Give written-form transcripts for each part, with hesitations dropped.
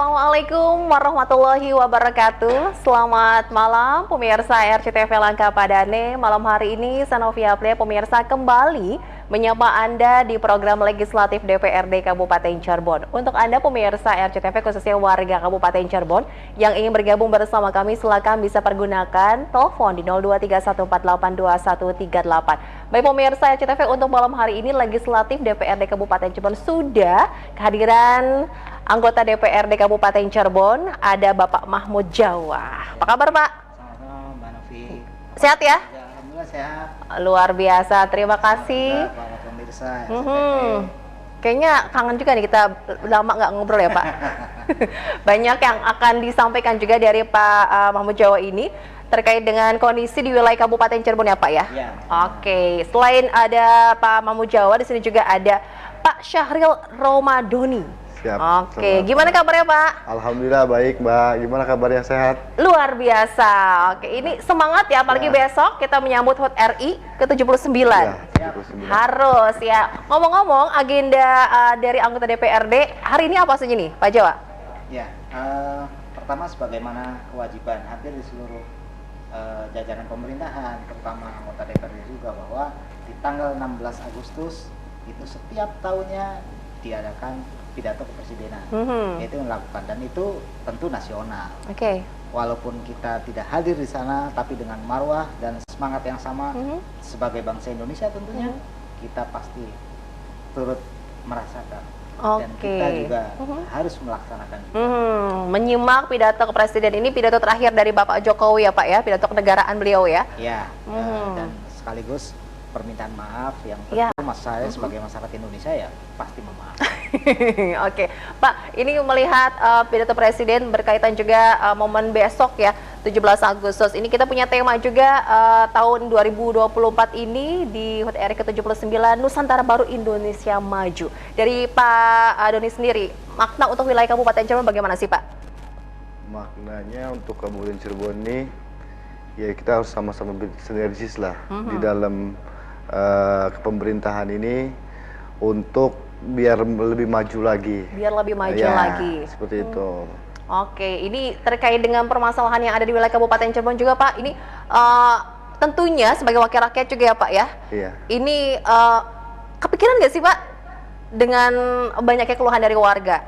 Assalamualaikum warahmatullahi wabarakatuh. Selamat malam pemirsa RCTV Langkapadane. Malam hari ini Sanovia Play pemirsa kembali menyapa Anda di program legislatif DPRD Kabupaten Cirebon. Untuk Anda pemirsa RCTV khususnya warga Kabupaten Cirebon yang ingin bergabung bersama kami, silakan bisa pergunakan telepon di 0231482138. Baik pemirsa RCTV, untuk malam hari ini legislatif DPRD Kabupaten Cirebon sudah kehadiran anggota DPRD Kabupaten Cirebon, ada Bapak Mahmud Jawa. Apa kabar Pak? Sama-sama Mbak Novi. Sehat ya? Ya, alhamdulillah sehat. Luar biasa, terima kasih. Para pemirsa Kayaknya kangen juga nih, kita lama nggak ngobrol ya Pak. Banyak yang akan disampaikan juga dari Pak Mahmud Jawa ini terkait dengan kondisi di wilayah Kabupaten Cirebon ya Pak ya? Ya. Oke, selain ada Pak Mahmud Jawa, di sini juga ada Pak Syahril Romadoni. Siap. Oke, gimana kabarnya Pak? Alhamdulillah baik Mbak, gimana kabarnya, sehat? Luar biasa. Oke, ini semangat ya, apalagi besok kita menyambut HUT RI ke-79. Ya, 79. Harus ya. Ngomong-ngomong, agenda dari anggota DPRD hari ini apa saja nih, Pak Jawa? Ya, pertama sebagaimana kewajiban hampir di seluruh jajaran pemerintahan, terutama anggota DPRD juga, bahwa di tanggal 16 Agustus itu setiap tahunnya diadakan pidato kepresidenan, yaitu melakukan, dan itu tentu nasional. Oke. Walaupun kita tidak hadir di sana, tapi dengan marwah dan semangat yang sama sebagai bangsa Indonesia tentunya kita pasti turut merasakan. Dan kita juga harus melaksanakan. Menyimak pidato kepresiden ini, pidato terakhir dari Bapak Jokowi ya Pak ya, pidato kenegaraan beliau ya. Ya, dan sekaligus permintaan maaf yang tentu saya sebagai masyarakat Indonesia ya pasti memaafkan. Oke, Pak, ini melihat pidato presiden berkaitan juga momen besok ya, 17 Agustus. Ini kita punya tema juga tahun 2024 ini di HUT RI ke-79 Nusantara Baru Indonesia Maju. Dari Pak Doni sendiri, makna untuk wilayah Kabupaten Cirebon bagaimana sih Pak? Maknanya untuk Kabupaten Cirebon ini, ya kita harus sama-sama sinergis lah di dalam kepemerintahan ini untuk biar lebih maju lagi. Biar lebih maju ya, lagi. Seperti itu. Oke, ini terkait dengan permasalahan yang ada di wilayah Kabupaten Cirebon juga Pak. Ini tentunya sebagai wakil rakyat juga ya Pak ya. Iya. Ini kepikiran nggak sih Pak dengan banyaknya keluhan dari warga?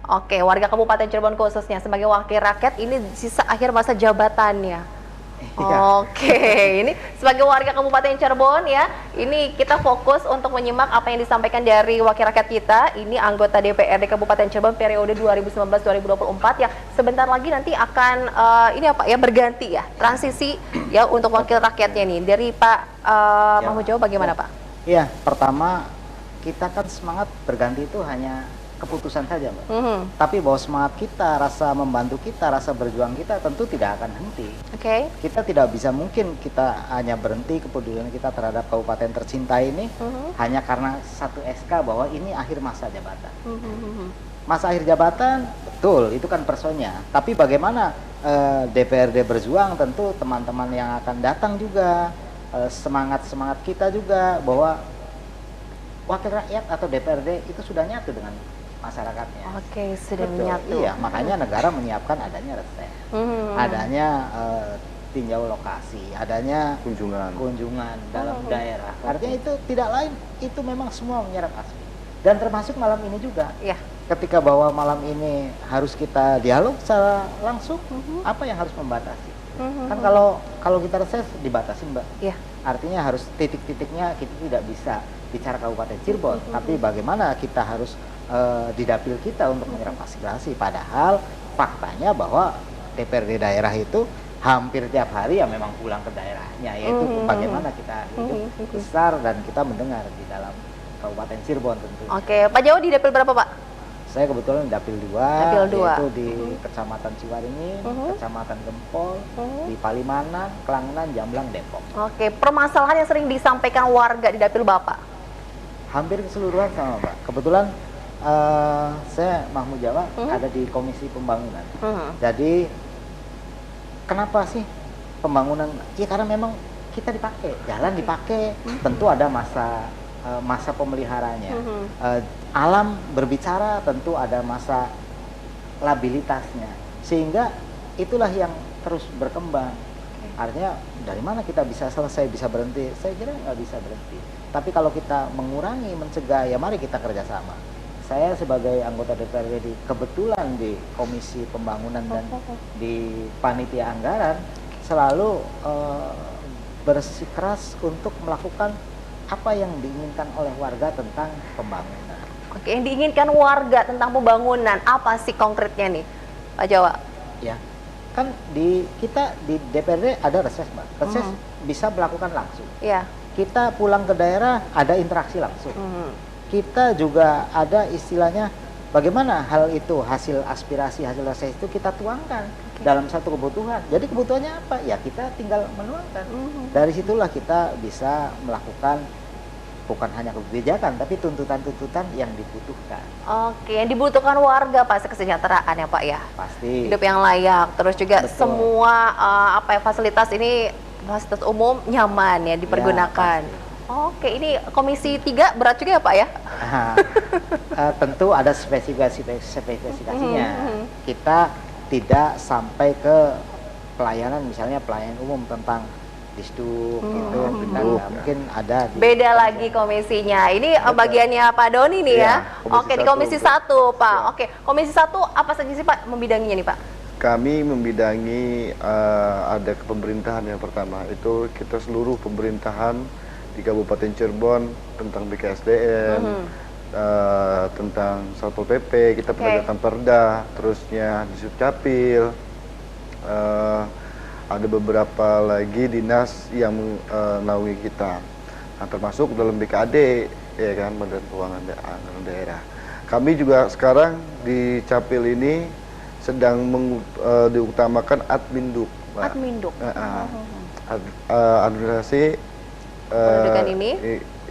Oke, warga Kabupaten Cirebon khususnya sebagai wakil rakyat ini sisa akhir masa jabatannya. Oke, ini sebagai warga Kabupaten Cirebon ya, ini kita fokus untuk menyimak apa yang disampaikan dari wakil rakyat kita. Ini anggota DPRD Kabupaten Cirebon periode 2019-2024 ya. Sebentar lagi nanti akan ini apa ya, berganti ya, transisi ya untuk wakil rakyatnya nih. Dari Pak Mahmud Jawa bagaimana Pak? Iya, pertama kita kan semangat berganti itu hanya keputusan saja Mbak. Tapi bahwa semangat kita, rasa membantu kita, rasa berjuang kita tentu tidak akan henti. Oke. Kita tidak bisa mungkin kita hanya berhenti kepedulian kita terhadap kabupaten tercinta ini hanya karena satu SK bahwa ini akhir masa jabatan. Masa akhir jabatan, betul, itu kan personnya. Tapi bagaimana DPRD berjuang, tentu teman-teman yang akan datang juga, semangat-semangat kita juga bahwa wakil rakyat atau DPRD itu sudah nyatu dengan masyarakatnya. Oke, sudah Betul, menyatu. iya, makanya negara menyiapkan adanya resep, adanya tinjau lokasi, adanya kunjungan dalam daerah. Artinya itu tidak lain, itu memang semua menyerap aspek. Dan termasuk malam ini juga. Iya. Ketika bahwa malam ini harus kita dialog secara langsung, apa yang harus membatasi? Kan kalau kita reses dibatasin Mbak. Iya. Artinya harus titik-titiknya kita tidak bisa bicara Kabupaten Cirebon, tapi bagaimana kita harus di dapil kita untuk menyerap aspirasi. Padahal faktanya bahwa DPRD daerah itu hampir tiap hari ya memang pulang ke daerahnya, yaitu bagaimana kita hidup besar dan kita mendengar di dalam Kabupaten Cirebon tentunya. Oke, Pak Jawa di dapil berapa Pak? Saya kebetulan dapil 2, yaitu di Kecamatan Ciwaringin, Kecamatan Gempol, di Palimanan, Kelangenan, Jamblang, Depok. Oke, permasalahan yang sering disampaikan warga di dapil Bapak? Hampir keseluruhan sama Mbak. Kebetulan saya Mahmud Jawa ada di Komisi Pembangunan. Jadi kenapa sih pembangunan? Ya karena memang kita dipakai, jalan dipakai, tentu ada masa pemeliharanya. Alam berbicara, tentu ada masa labilitasnya, sehingga itulah yang terus berkembang. Artinya dari mana kita bisa selesai, bisa berhenti? Saya kira nggak bisa berhenti. Tapi kalau kita mengurangi, mencegah, ya mari kita kerjasama. Saya sebagai anggota DPRD kebetulan di Komisi Pembangunan dan di Panitia Anggaran selalu bersikeras untuk melakukan apa yang diinginkan oleh warga tentang pembangunan. Oke, yang diinginkan warga tentang pembangunan apa sih konkretnya nih, Pak Jawa? Ya, kan kita di DPRD ada reses, Mbak. Reses bisa melakukan langsung. Iya. Kita pulang ke daerah ada interaksi langsung. Kita juga ada istilahnya bagaimana hal itu, hasil aspirasi, hasil reses itu kita tuangkan dalam satu kebutuhan. Jadi kebutuhannya apa? Ya kita tinggal menuangkan. Dari situlah kita bisa melakukan bukan hanya kebijakan, tapi tuntutan-tuntutan yang dibutuhkan. Oke, yang dibutuhkan warga pasti kesejahteraan ya Pak ya. Pasti. Hidup yang layak, terus juga Betul. semua fasilitas ini, fasilitas umum nyaman ya dipergunakan. Ya, Oke, ini Komisi 3 berat juga ya Pak ya? Tentu ada spesifikasinya. Kita tidak sampai ke pelayanan, misalnya pelayanan umum tentang disduk gitu, kita nggak mungkin ada. Beda lagi komisinya. Ini bagiannya Pak Doni nih ya. Oke, di Komisi 1 Pak. Oke, Komisi 1 apa saja sih Pak membidanginya nih Pak? Kami membidangi ada kepemerintahan yang pertama, itu kita seluruh pemerintahan di Kabupaten Cirebon tentang BKSDM, tentang Satpol PP, kita penegakan perda, terusnya di Subcapil, ada beberapa lagi dinas yang menaungi kita, nah, termasuk dalam BKAD, ya kan, Badan Keuangan Daerah. Kami juga sekarang di Capil ini sedang diutamakan Adminduk, Mbak. Adminduk. Administrasi pendidikan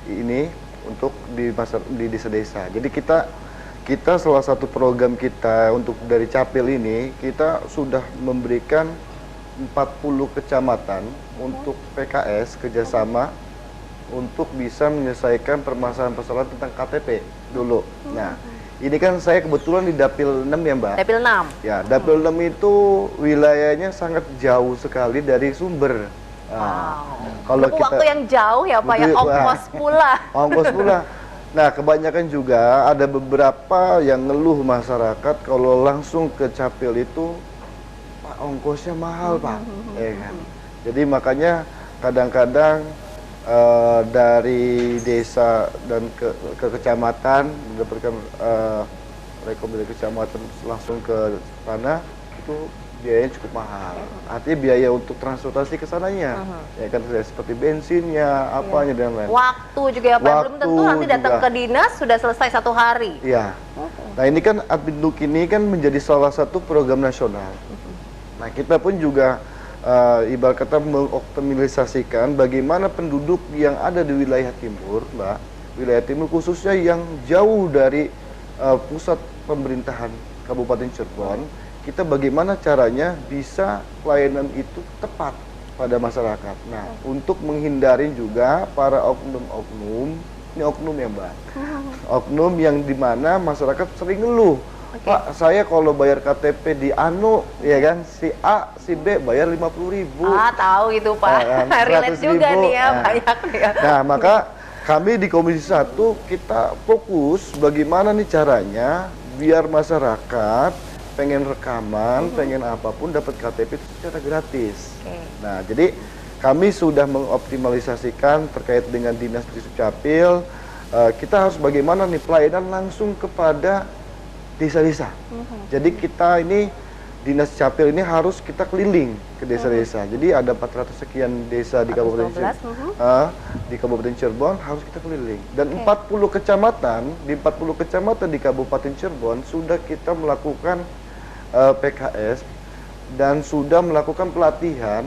ini untuk di desa-desa. Jadi kita salah satu program kita untuk dari Capil ini, kita sudah memberikan 40 kecamatan untuk PKS kerjasama untuk bisa menyelesaikan permasalahan-permasalahan tentang KTP dulu. Nah, ini kan saya kebetulan di Dapil 6 ya Mbak. Dapil 6. Ya, Dapil 6 itu wilayahnya sangat jauh sekali dari sumber. Kalau waktu yang jauh ya Pak ya, ongkos pula. Ongkos pula. Nah, kebanyakan juga ada beberapa yang ngeluh masyarakat kalau langsung ke Capil itu, Pak, ongkosnya mahal Pak. Ya kan? Jadi makanya kadang-kadang dari desa dan ke kecamatan mendapatkan rekomendasi kecamatan langsung ke sana itu biayanya cukup mahal. Artinya biaya untuk transportasi ke sananya, ya kan, seperti bensinnya, apanya dan lain. Waktu juga ya Pak, belum tentu nanti datang ke dinas sudah selesai 1 hari. Iya. Nah ini kan Adminduk ini kan menjadi salah satu program nasional. Nah kita pun juga ibarat kata mengoptimalisasikan bagaimana penduduk yang ada di wilayah timur, Mbak, wilayah timur khususnya yang jauh dari pusat pemerintahan Kabupaten Cirebon. Kita bagaimana caranya bisa pelayanan itu tepat pada masyarakat. Nah, untuk menghindari juga para oknum-oknum, ini oknum ya Mbak, oknum yang dimana masyarakat sering ngeluh, Pak, saya kalau bayar KTP di Anu, ya kan, si A, si B bayar 50.000. Tahu itu Pak, relate juga nih ya, banyak ya. Nah, maka kami di Komisi 1 kita fokus bagaimana nih caranya biar masyarakat pengen rekaman, pengen apapun dapat KTP itu secara gratis. Nah, jadi kami sudah mengoptimalisasikan terkait dengan dinas di Subcapil. Kita harus bagaimana nih pelayanan langsung kepada desa-desa. Jadi kita ini dinas Capil ini harus kita keliling ke desa-desa. Jadi ada 400 sekian desa di Kabupaten Cirebon harus kita keliling. Dan 40 kecamatan, di 40 kecamatan di Kabupaten Cirebon sudah kita melakukan PKS dan sudah melakukan pelatihan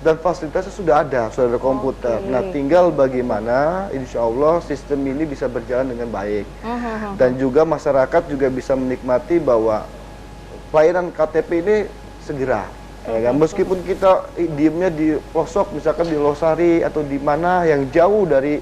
dan fasilitasnya sudah ada komputer. Nah, tinggal bagaimana insya Allah sistem ini bisa berjalan dengan baik dan juga masyarakat juga bisa menikmati bahwa pelayanan KTP ini segera. Ya kan? Meskipun kita diemnya di pelosok, misalkan di Losari atau di mana yang jauh dari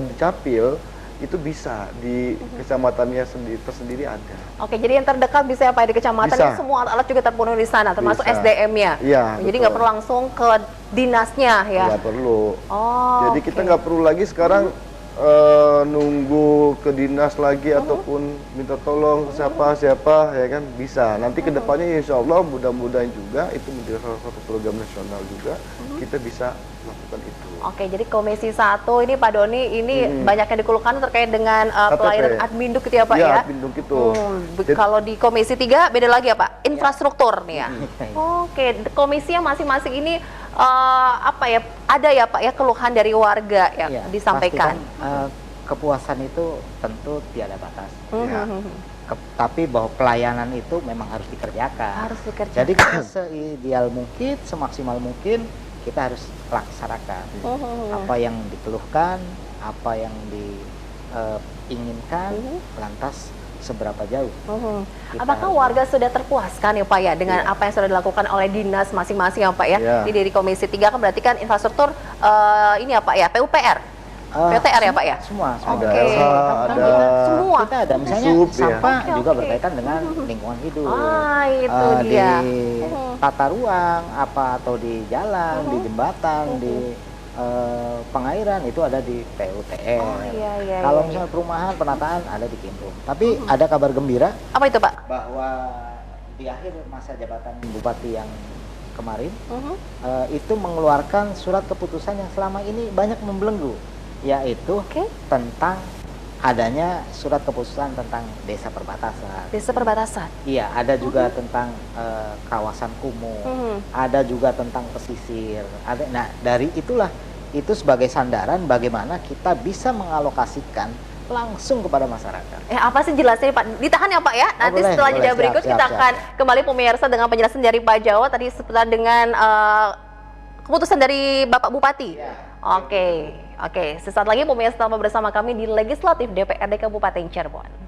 di Capil, itu bisa di kecamatannya tersendiri ada. Oke, jadi yang terdekat bisa ya Pak di kecamatan Bisa. ini semua alat-alat juga terpenuhi di sana, termasuk Bisa. SDM-nya. Iya, Jadi betul. nggak perlu langsung ke dinasnya ya. Nggak perlu. Oh. Jadi kita nggak perlu lagi sekarang nunggu ke dinas lagi ataupun minta tolong ke siapa ya kan, bisa. Nanti kedepannya insya Allah mudah-mudahan juga itu menjadi salah satu program nasional juga kita bisa melakukan itu. Oke, jadi Komisi 1 ini Pak Doni ini banyak yang dikeluhkan terkait dengan KTP. pelayanan adminduk gitu ya Pak Iya, ya. adminduk itu. Kalau di Komisi 3 beda lagi ya Pak, infrastruktur nih ya. Oke, komisi yang masing-masing ini apa ya, ada ya Pak ya keluhan dari warga yang Ya, disampaikan. pastikan, kepuasan itu tentu tiada batas. Ya. Tapi bahwa pelayanan itu memang harus dikerjakan. Harus dikerjakan. Jadi kita seideal mungkin, semaksimal mungkin kita harus laksanakan apa yang dikeluhkan, apa yang diinginkan, lantas seberapa jauh. Kita Apakah harus- warga sudah terpuaskan ya Pak ya dengan apa yang sudah dilakukan oleh dinas masing-masing ya Pak ya? Iya. Ini dari Komisi 3 kan berarti kan infrastruktur ini ya Pak ya, PUPR. PTR ya Pak ya? Semua. Ada Oke. LH, ada Semua. Kita ada misalnya Sub, ya. sampah Oke, juga oke. berkaitan dengan lingkungan hidup. Itu dia. Di tata ruang apa atau di jalan, di jembatan, di pengairan itu ada di PUTR. Oh, iya, Kalau iya, misalnya perumahan penataan ada di Kinrum. Tapi ada kabar gembira Apa itu Pak? bahwa di akhir masa jabatan Bupati yang kemarin itu mengeluarkan surat keputusan yang selama ini banyak membelenggu, yaitu Oke. tentang adanya surat keputusan tentang desa perbatasan. Desa perbatasan. Iya, ada juga tentang kawasan kumuh, ada juga tentang pesisir. Ada, nah dari itulah itu sebagai sandaran bagaimana kita bisa mengalokasikan langsung kepada masyarakat. Apa sih jelasnya Pak? Ditahan ya Pak ya. Nanti boleh, setelah boleh. jeda Siap, berikut siap, kita siap. akan kembali pemirsa dengan penjelasan dari Pak Jawa tadi seputar dengan keputusan dari Bapak Bupati. Oke, sesaat lagi pemirsa tetap bersama kami di Legislatif DPRD Kabupaten Cirebon.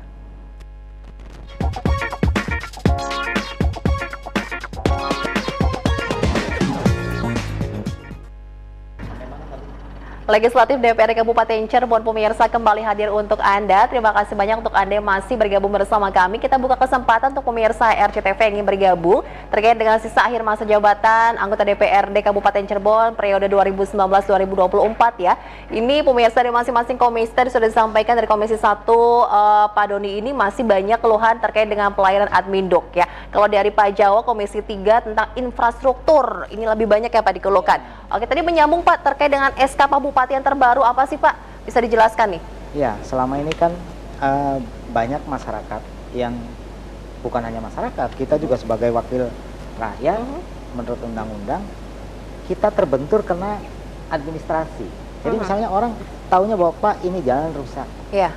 Legislatif DPRD Kabupaten Cirebon pemirsa kembali hadir untuk Anda. Terima kasih banyak untuk Anda yang masih bergabung bersama kami. Kita buka kesempatan untuk pemirsa RCTV yang ingin bergabung terkait dengan sisa akhir masa jabatan anggota DPRD Kabupaten Cirebon periode 2019-2024 ya. Ini pemirsa dari masing-masing komisi tadi sudah disampaikan dari Komisi 1 Pak Doni ini masih banyak keluhan terkait dengan pelayanan adminduk ya. Kalau dari Pak Jawa Komisi 3 tentang infrastruktur ini lebih banyak ya Pak dikeluhkan. Oke, tadi menyambung Pak terkait dengan SK Pak Bupati yang terbaru apa sih Pak? Bisa dijelaskan nih? Ya, selama ini kan banyak masyarakat yang bukan hanya masyarakat, kita juga sebagai wakil rakyat menurut undang-undang kita terbentur kena administrasi. Jadi misalnya orang taunya bahwa Pak ini jalan rusak Iya.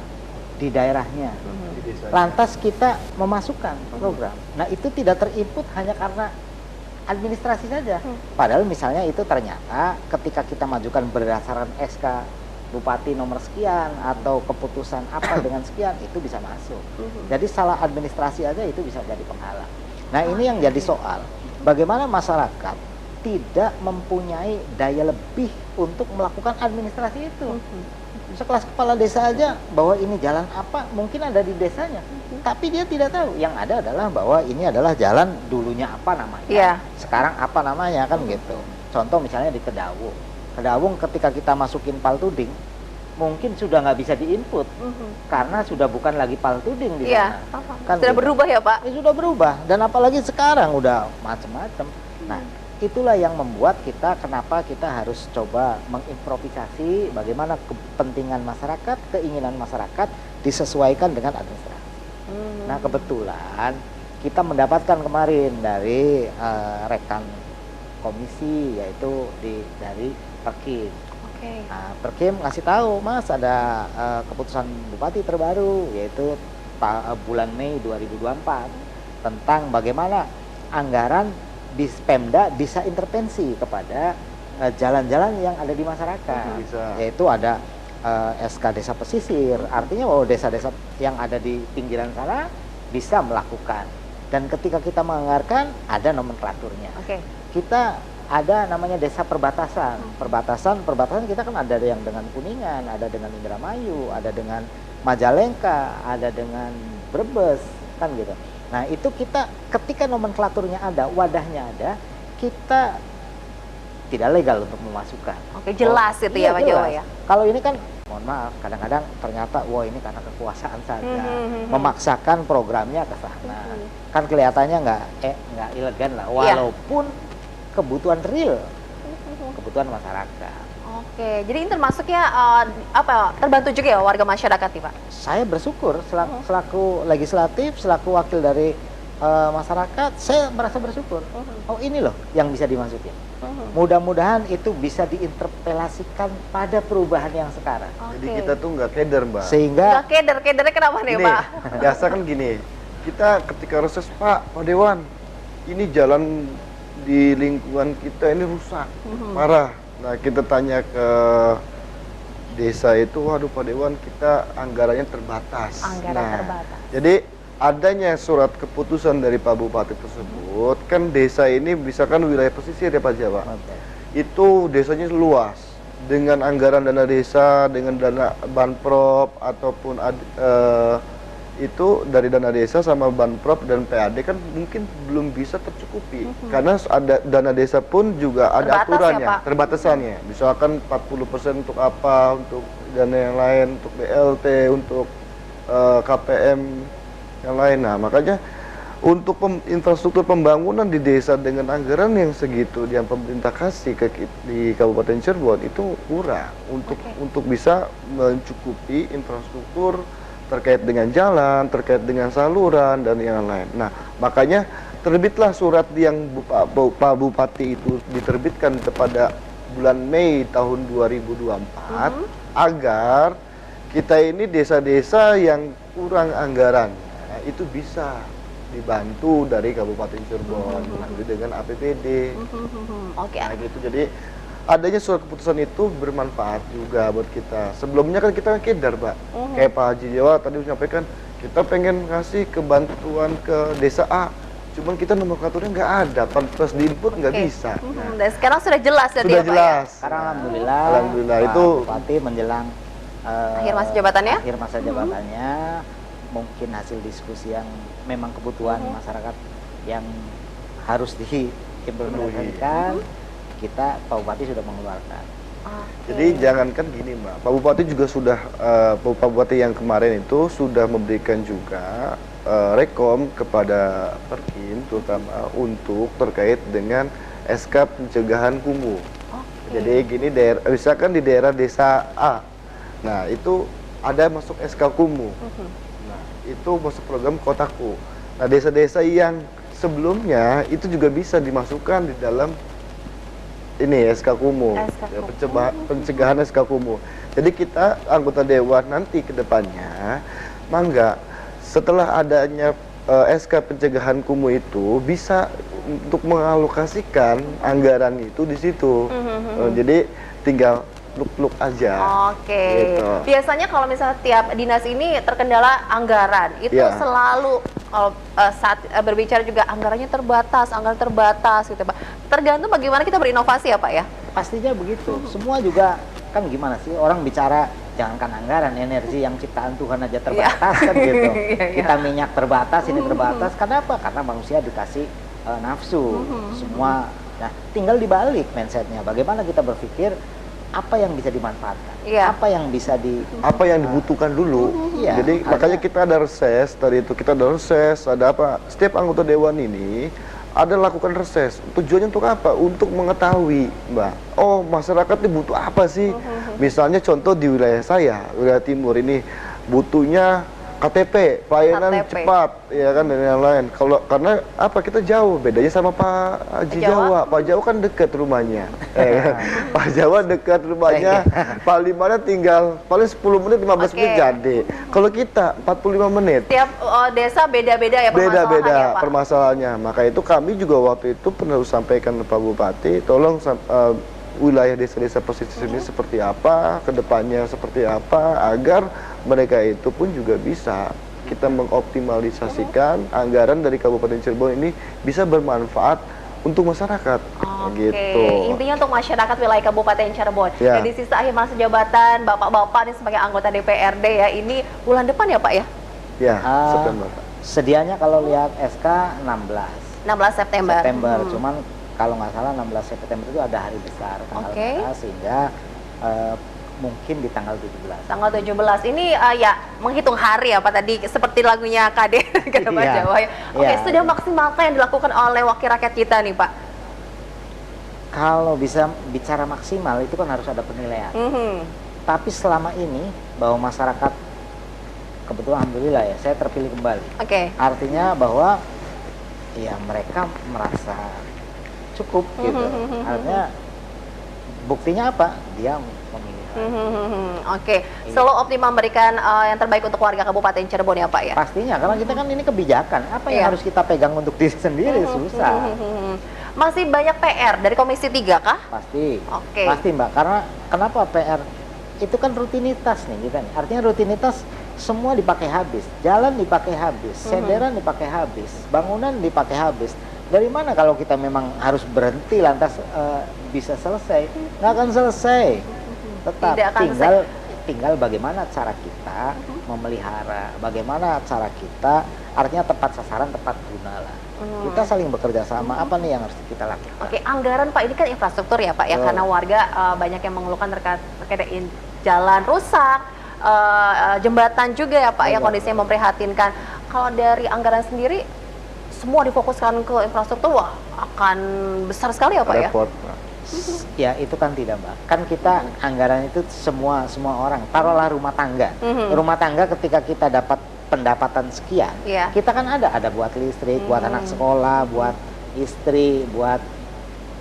di daerahnya. Di desanya. Lantas kita memasukkan program. Nah, itu tidak terinput hanya karena administrasi saja. Padahal misalnya itu ternyata ketika kita majukan berdasarkan SK Bupati nomor sekian atau keputusan apa dengan sekian itu bisa masuk. Jadi salah administrasi aja itu bisa jadi penghalang. Nah, ini yang jadi soal. Bagaimana masyarakat tidak mempunyai daya lebih untuk melakukan administrasi itu. Sekelas kepala desa aja bahwa ini jalan apa mungkin ada di desanya, tapi dia tidak tahu. Yang ada adalah bahwa ini adalah jalan dulunya apa namanya, Iya. sekarang apa namanya kan gitu. Contoh misalnya di Kedawung. Kedawung ketika kita masukin paltuding, mungkin sudah nggak bisa diinput karena sudah bukan lagi paltuding di Iya. sana. Kan Sudah gitu. berubah ya Pak? Sudah berubah dan apalagi sekarang udah macam-macam. Nah, itulah yang membuat kita kenapa kita harus coba mengimprovisasi bagaimana kepentingan masyarakat, keinginan masyarakat disesuaikan dengan administrasi. Nah, kebetulan kita mendapatkan kemarin dari rekan komisi yaitu dari Perkim. Oke. Nah, Perkim ngasih tahu, Mas ada keputusan bupati terbaru yaitu bulan Mei 2024 tentang bagaimana anggaran Pemda bisa intervensi kepada jalan-jalan yang ada di masyarakat. Bisa. Yaitu ada SK Desa Pesisir, artinya bahwa desa-desa yang ada di pinggiran sana bisa melakukan. Dan ketika kita menganggarkan ada nomenklaturnya. Oke. Kita ada namanya desa perbatasan. Perbatasan kita kan ada yang dengan Kuningan, ada dengan Indramayu, ada dengan Majalengka, ada dengan Brebes, kan gitu. Nah itu kita ketika nomenklaturnya ada, wadahnya ada, kita tidak legal untuk memasukkan. Oke, jelas itu ya Pak Jawa ya. Kalau ini kan, mohon maaf, kadang-kadang ternyata wah ini karena kekuasaan saja, memaksakan programnya ke sana. Kan kelihatannya nggak elegan lah, walaupun kebutuhan real, kebutuhan masyarakat. Oke, jadi ini termasuknya terbantu juga ya warga masyarakat nih Pak? Saya bersyukur selaku legislatif, selaku wakil dari masyarakat, saya merasa bersyukur. Oh ini loh yang bisa dimasukin. Mudah-mudahan itu bisa diinterpelasikan pada perubahan yang sekarang. Jadi kita tuh nggak keder, Mbak. Sehingga kedernya kenapa nih Gini, Pak? biasa kan gini, kita ketika reses, Pak Dewan, ini jalan di lingkungan kita ini rusak, parah. Nah kita tanya ke desa itu, waduh Pak Dewan, kita anggarannya terbatas. Terbatas. Jadi adanya surat keputusan dari Pak Bupati tersebut, kan desa ini misalkan wilayah pesisir ya Pak Jawa, itu desanya luas, dengan anggaran dana desa, dengan dana banprop ataupun itu dari dana desa sama banprop dan PAD kan mungkin belum bisa tercukupi, karena ada dana desa pun juga ada Terbatas aturannya, ya, Pak? terbatasannya. Misalkan 40% untuk apa, untuk dana yang lain, untuk BLT, untuk KPM yang lain. Nah makanya untuk infrastruktur pembangunan di desa dengan anggaran yang segitu yang pemerintah kasih di Kabupaten Cirebon itu kurang untuk bisa mencukupi infrastruktur terkait dengan jalan, terkait dengan saluran dan yang lain. Nah makanya terbitlah surat yang Pak Bupati itu diterbitkan kepada bulan Mei tahun 2024 agar kita ini desa-desa yang kurang anggaran itu bisa dibantu dari Kabupaten Cirebon dengan APBD. Nah gitu, jadi adanya surat keputusan itu bermanfaat juga buat kita. Sebelumnya kan kita keder, Pak. Kayak Pak Haji Jawa tadi menyampaikan, kita pengen ngasih kebantuan ke desa A, cuman kita nomenklaturnya nggak ada, pas di input nggak bisa. Dan sekarang sudah jelas ya Sudah Pak jelas. sekarang alhamdulillah Pak itu Bupati menjelang akhir masa jabatannya? Akhir masa jabatannya, mungkin hasil diskusi yang memang kebutuhan masyarakat yang harus diimplementasikan, kita Pak Bupati sudah mengeluarkan. Jadi jangankan gini Mbak, Pak Bupati juga sudah, Pak Bupati yang kemarin itu sudah memberikan juga rekom kepada Perkin, terutama untuk terkait dengan SK pencegahan kumuh. Jadi gini, misalkan di daerah desa A, nah itu ada masuk SK kumuh, nah itu masuk program Kotaku. Nah desa-desa yang sebelumnya itu juga bisa dimasukkan di dalam ini SK kumuh, pencegahan SK kumuh. Jadi kita anggota dewan nanti ke depannya, mangga setelah adanya SK pencegahan kumuh itu bisa untuk mengalokasikan anggaran itu di situ. Jadi tinggal pluk-pluk aja. Gitu. Biasanya kalau misalnya tiap dinas ini terkendala anggaran, itu selalu kalau saat berbicara juga anggarannya terbatas, anggaran terbatas gitu Pak. Tergantung bagaimana kita berinovasi ya Pak ya? Pastinya begitu. Semua juga kan gimana sih orang bicara, jangankan anggaran, energi yang ciptaan Tuhan aja terbatas kan gitu. Kita minyak terbatas, ini terbatas. Kenapa? Karena manusia dikasih nafsu semua. Nah tinggal dibalik mindsetnya. Bagaimana kita berpikir apa yang bisa dimanfaatkan, apa yang bisa apa yang dibutuhkan dulu. Jadi makanya kita ada reses, tadi itu kita ada reses, ada apa, setiap anggota dewan ini ada lakukan reses. Tujuannya untuk apa? Untuk mengetahui, Mbak, oh masyarakat ini butuh apa sih. Misalnya contoh di wilayah saya, wilayah timur ini butuhnya KTP, pelayanan cepat, ya kan, dan yang lain. Karena apa, kita jauh, bedanya sama Pak Haji Jawa. Pak Jawa kan dekat rumahnya, Pak Jawa dekat rumahnya, Pak Limana tinggal paling 10 menit, 15 menit jadi. Kalau kita 45 menit. Tiap desa beda-beda ya permasalahannya, beda-beda Pak? permasalahannya. Maka itu kami juga waktu itu pernah sampaikan ke Pak Bupati, tolong wilayah desa-desa pesisir ini seperti apa, kedepannya seperti apa, agar mereka itu pun juga bisa kita mengoptimalisasikan anggaran dari Kabupaten Cirebon ini bisa bermanfaat untuk masyarakat. Oke, Gitu. intinya untuk masyarakat wilayah Kabupaten Cirebon. Ya. Dan di sisa akhir masa jabatan Bapak-bapak nih sebagai anggota DPRD ya, ini bulan depan ya Pak ya? Ya, Ah, September. Sedianya kalau lihat SK 16 16 September. Cuman kalau nggak salah 16 September itu ada hari besar tanggal Oke. merah, sehingga mungkin di tanggal 17. Tanggal 17 ini ya menghitung hari ya Pak tadi seperti lagunya KD kata Pak Iya. Jawa ya. Oke, Iya. sudah maksimalkah yang dilakukan oleh wakil rakyat kita nih Pak? Kalau bisa bicara maksimal itu kan harus ada penilaian. Mhm. Tapi selama ini bahwa masyarakat, kebetulan alhamdulillah ya, saya terpilih kembali. Oke. Artinya bahwa ya mereka merasa cukup gitu. Artinya buktinya apa? Dia memilih. Oke, selalu optimal memberikan yang terbaik untuk warga Kabupaten Cirebon ya Pak ya. Pastinya, karena kita kan ini kebijakan. Apa Iya. yang harus kita pegang untuk diri sendiri susah. Masih banyak PR dari Komisi 3 kah? Pasti. Oke. Pasti Mbak. Karena kenapa PR? Itu kan rutinitas nih kita nih. Artinya rutinitas semua dipakai habis. Jalan dipakai habis, sederan dipakai habis, bangunan dipakai habis. Dari mana kalau kita memang harus berhenti lantas bisa selesai? Nggak akan selesai. Tetap Tidak akan tinggal bagaimana cara kita memelihara, bagaimana cara kita, artinya tepat sasaran, tepat guna lah. Kita saling bekerja sama, apa nih yang harus kita lakukan? Oke, anggaran Pak ini kan infrastruktur ya Pak ya, Betul. karena warga banyak yang mengeluhkan terkait jalan rusak, jembatan juga ya Pak ya, Betul. kondisinya memprihatinkan. Kalau dari anggaran sendiri semua difokuskan ke infrastruktur, wah akan besar sekali ya Pak ya. Repot. Ya itu kan tidak Mbak, kan kita anggaran itu semua orang, taruhlah rumah tangga. Rumah tangga ketika kita dapat pendapatan sekian, Iya. kita kan ada buat listrik, buat anak sekolah, buat istri, buat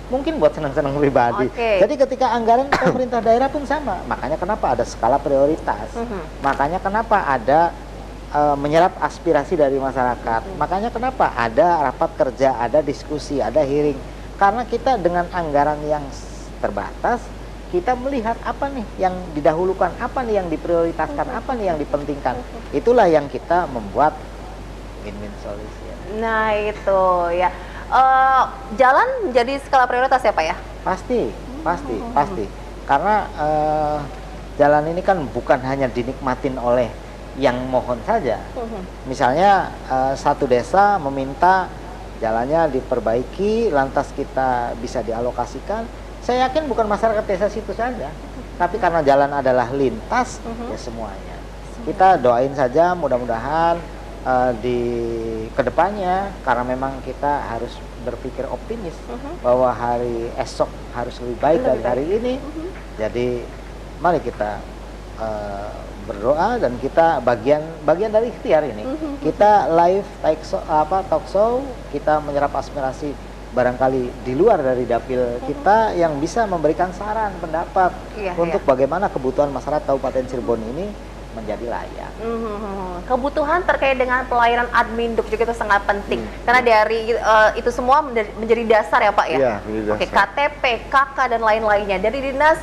mungkin buat senang-senang pribadi. Oke. Jadi ketika anggaran pemerintah daerah pun sama, makanya kenapa ada skala prioritas, makanya kenapa ada menyerap aspirasi dari masyarakat, makanya kenapa ada rapat kerja, ada diskusi, ada hearing, karena kita dengan anggaran yang terbatas, kita melihat apa nih yang didahulukan, apa nih yang diprioritaskan, apa nih yang dipentingkan. Itulah yang kita membuat win-win solution. Nah itu ya, jalan menjadi skala prioritas ya Pak ya. Pasti. Karena jalan ini kan bukan hanya dinikmatin oleh yang mohon saja. Misalnya satu desa meminta jalannya diperbaiki, lantas kita bisa dialokasikan. Saya yakin bukan masyarakat desa situ saja, tapi karena jalan adalah lintas, ya semuanya. Kita doain saja, mudah-mudahan di kedepannya, karena memang kita harus berpikir optimis bahwa hari esok harus lebih baik dari hari ini. Jadi mari kita berdoa, dan kita bagian dari ikhtiar ini. Kita live talk show, kita menyerap aspirasi barangkali di luar dari dapil kita yang bisa memberikan saran, pendapat untuk bagaimana kebutuhan masyarakat Kabupaten Cirebon ini menjadi layak. Kebutuhan terkait dengan pelayanan admin duk juga itu sangat penting, karena dari itu semua menjadi dasar ya Pak ya. Iya, menjadi Oke, dasar. KTP, KK dan lain-lainnya. Dari dinas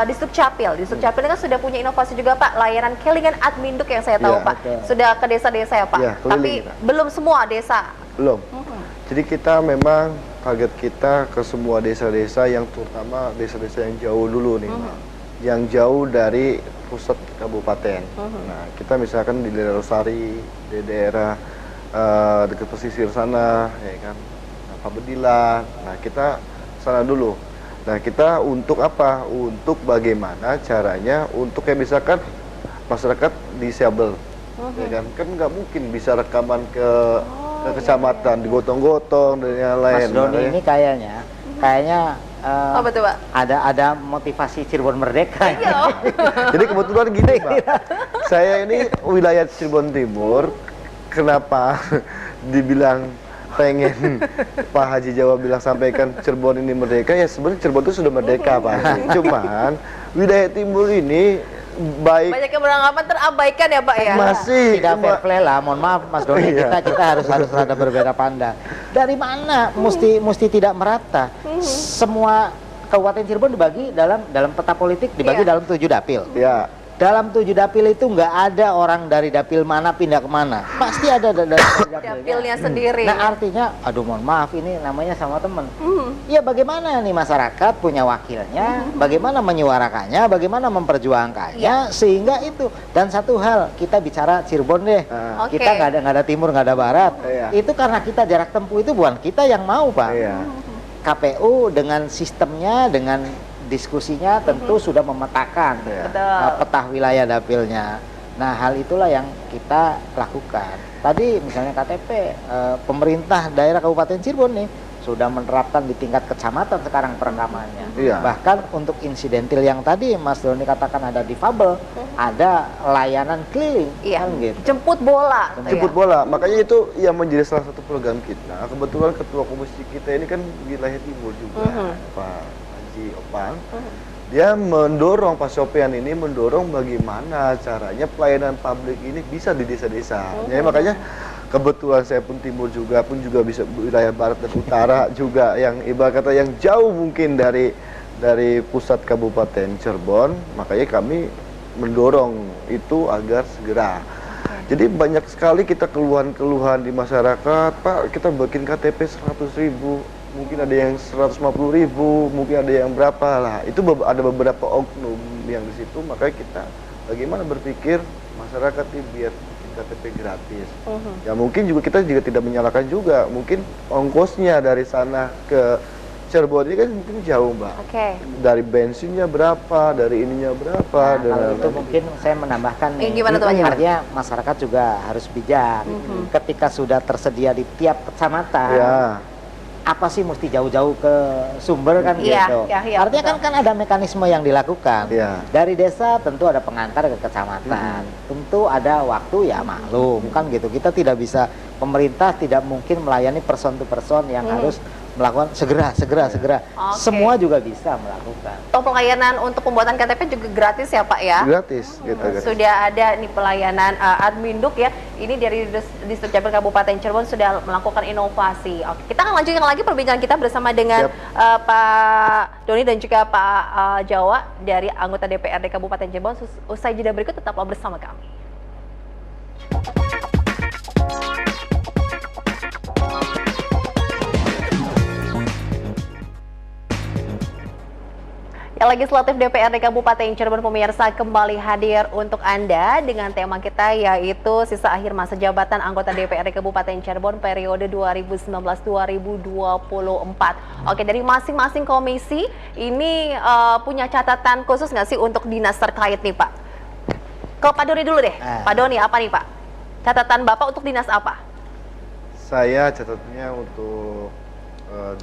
di Sukcapil, ini kan sudah punya inovasi juga Pak, layanan kelingan admin duk yang saya tahu Iya, Pak, betul. sudah ke desa-desa ya Pak. Iya, Tapi keliling kita. belum semua desa. Belum. Jadi kita memang target kita ke semua desa-desa, yang terutama desa-desa yang jauh dulu nih, Mbak. Yang jauh dari pusat kabupaten. Nah, kita misalkan di daerah Losari, di daerah dekat pesisir sana, ya kan, Pabedilan. Nah, kita sana dulu. Nah, kita untuk apa? Untuk bagaimana caranya untuk kayak misalkan masyarakat disabel, ya kan nggak mungkin bisa rekaman ke kecamatan, digotong-gotong dan yang lain. Mas Doni ini kayaknya Apa tuh Pak? ada motivasi Cirebon Merdeka. Iya. Jadi kebetulan gini Pak, saya ini wilayah Cirebon Timur, kenapa dibilang pengen Pak Haji Jawa bilang sampaikan Cirebon ini merdeka, ya sebenarnya Cirebon itu sudah merdeka Pak, cuman wilayah timur ini baik Banyak yang beranggapan terabaikan ya Pak ya. masih Tidak fair play lah, mohon maaf Mas Doni, Iya. kita harus rada berbeda pandang. Dari mana mesti tidak merata? Semua Kabupaten Cirebon dibagi dalam peta politik dibagi Iya. dalam 7 dapil. ya dalam 7 dapil itu nggak ada orang dari dapil mana pindah kemana, pasti ada dari Dapilnya sendiri. Nah artinya, aduh mohon maaf ini namanya sama temen. Ya bagaimana nih masyarakat punya wakilnya, bagaimana menyuarakannya, bagaimana memperjuangkannya, sehingga itu. Dan satu hal, kita bicara Cirebon deh, kita nggak ada timur, nggak ada barat. Itu karena kita jarak tempuh itu bukan kita yang mau, Pak. KPU dengan sistemnya, dengan diskusinya tentu sudah memetakan peta wilayah dapilnya. Nah hal itulah yang kita lakukan. Tadi misalnya KTP, pemerintah daerah Kabupaten Cirebon nih sudah menerapkan di tingkat kecamatan sekarang perekamannya. Bahkan untuk insidentil yang tadi Mas Doni katakan ada difabel, ada layanan keliling, kan gitu. Jemput bola. Jemput bola, makanya itu yang menjadi salah satu program kita. Kebetulan ketua komisi kita ini kan wilayah timur juga, Pak Opang, dia mendorong Pak Sofian ini mendorong bagaimana caranya pelayanan publik ini bisa di desa-desa. Jadi makanya kebetulan saya pun timur juga bisa wilayah barat dan utara juga yang ibarat kata yang jauh mungkin dari pusat Kabupaten Cirebon, makanya kami mendorong itu agar segera. Jadi banyak sekali kita keluhan-keluhan di masyarakat, Pak kita bikin KTP 100.000, mungkin ada yang 150.000, mungkin ada yang berapa lah. Itu ada beberapa oknum yang di situ, makanya kita bagaimana berpikir masyarakat ini biar bikin KTP gratis. Ya mungkin juga kita juga tidak menyalahkan juga, mungkin ongkosnya dari sana ke Cirebon ini kan mungkin jauh, Mbak. Dari bensinnya berapa, dari ininya berapa. Nah, kalau itu mungkin saya menambahkan nih, artinya masyarakat juga harus bijak. Ketika sudah tersedia di tiap kecamatan, apa sih mesti jauh-jauh ke sumber kan gitu. Artinya kan ada mekanisme yang dilakukan. Dari desa tentu ada pengantar ke kecamatan. Tentu ada waktu ya maklum kan gitu. Kita tidak bisa, pemerintah tidak mungkin melayani person to person yang harus melakukan segera. Semua juga bisa melakukan. Pelayanan untuk pembuatan KTP juga gratis ya Pak ya? Gratis. Sudah ada nih pelayanan Adminduk ya. Ini dari Disdukcapil Kabupaten Cirebon sudah melakukan inovasi. Oke, kita akan lanjutkan lagi perbincangan kita bersama dengan Pak Doni dan juga Pak Jawa dari anggota DPRD Kabupaten Cirebon. Usai jeda berikut tetaplah bersama kami. Legislatif DPRD Kabupaten Cirebon pemirsa kembali hadir untuk Anda dengan tema kita yaitu sisa akhir masa jabatan anggota DPRD Kabupaten Cirebon periode 2019-2024. Oke, dari masing-masing komisi ini punya catatan khusus nggak sih untuk dinas terkait nih Pak? Ke Pak Doni dulu deh. Pak Doni apa nih Pak? Catatan Bapak untuk dinas apa? Saya catatannya untuk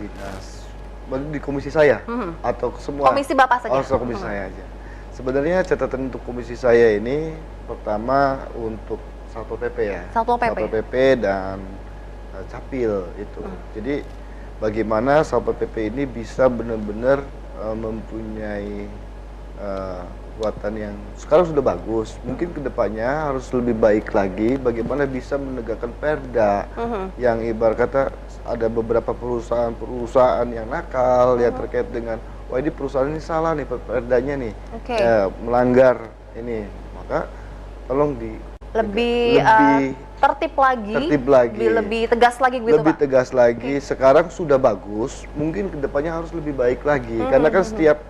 dinas di komisi saya atau semua komisi Bapak saja. Komisi saya aja. Sebenarnya catatan untuk komisi saya ini pertama untuk Satpol PP ya. Satpol PP dan Capil itu. Jadi bagaimana Satpol PP ini bisa benar-benar mempunyai kekuatan yang sekarang sudah bagus. Mungkin kedepannya harus lebih baik lagi. Bagaimana bisa menegakkan perda yang ibarat kata ada beberapa perusahaan yang nakal ya terkait dengan wah ini perusahaan ini salah nih perdanya nih melanggar ini, maka tolong lebih tertib lagi, lebih tegas lagi gitu Pak. Tegas lagi. Sekarang sudah bagus, mungkin kedepannya harus lebih baik lagi karena kan setiap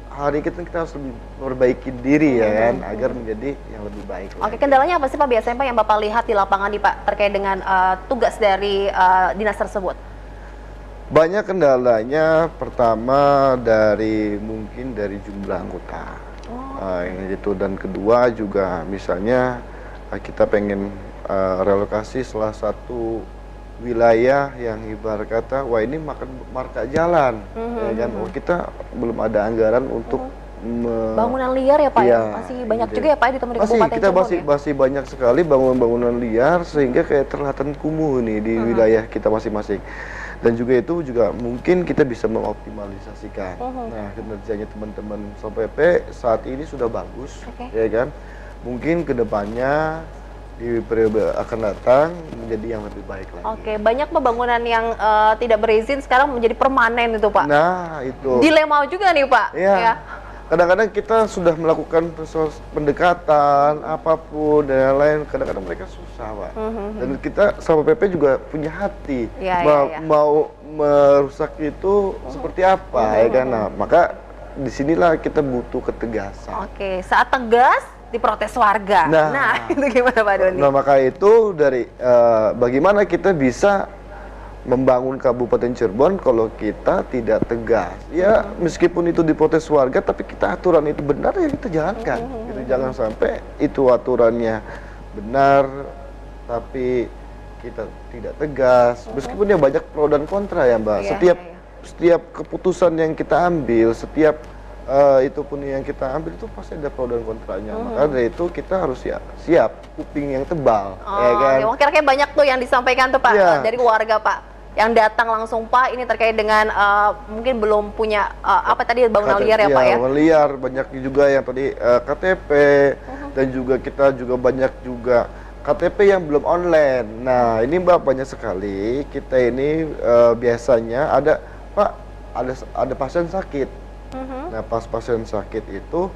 hari kita harus lebih memperbaiki diri ya kan agar menjadi yang lebih baik. Oke, kendalanya apa sih Pak biasanya Pak yang Bapak lihat di lapangan nih Pak terkait dengan tugas dari dinas tersebut? Banyak kendalanya, pertama mungkin dari jumlah anggota. Itu dan kedua juga misalnya kita pengen relokasi salah satu wilayah yang ibarat kata wah ini marka jalan ya kan, kita belum ada anggaran untuk bangunan liar ya Pak ya? Masih banyak juga ya Pak di Kabupaten Cirebon kita masih banyak sekali bangunan liar sehingga kayak terlihatan kumuh nih di wilayah kita masing-masing. Dan juga itu juga mungkin kita bisa mengoptimalisasikan. Nah kinerjanya teman-teman Satpol PP saat ini sudah bagus ya kan, mungkin kedepannya di periode akan datang menjadi yang lebih baik lagi. Oke, banyak pembangunan yang tidak berizin sekarang menjadi permanen itu Pak. Nah itu dilema juga nih Pak. Ya. kadang-kadang kita sudah melakukan proses pendekatan apapun dan lain-lain, kadang-kadang mereka susah, Pak. Dan kita sama PP juga punya hati, mau merusak itu seperti apa, ya kan? Nah, maka disinilah kita butuh ketegasan. Oke, saat tegas diprotes warga. Nah itu gimana Pak Doni? Nah, maka itu dari bagaimana kita bisa membangun Kabupaten Cirebon kalau kita tidak tegas. Ya, meskipun itu diprotes warga, tapi kita aturan itu benar ya kita jalankan. Gitu. Jangan sampai itu aturannya benar, tapi kita tidak tegas. Meskipun ya banyak pro dan kontra ya, Mbak. Setiap keputusan yang kita ambil, setiap itu pun yang kita ambil itu pasti ada pro dan kontranya. Maka dari itu kita harus siap kuping yang tebal, ya kan? Kira-kira banyak tuh yang disampaikan tuh Pak dari warga Pak, yang datang langsung Pak ini terkait dengan mungkin belum punya apa tadi bangunan liar ya Pak ya? Bangunan liar, banyak juga yang tadi KTP dan juga kita juga banyak juga KTP yang belum online. Nah ini Mbak banyak sekali kita ini biasanya ada Pak ada pasien sakit. Nah pas pasien sakit itu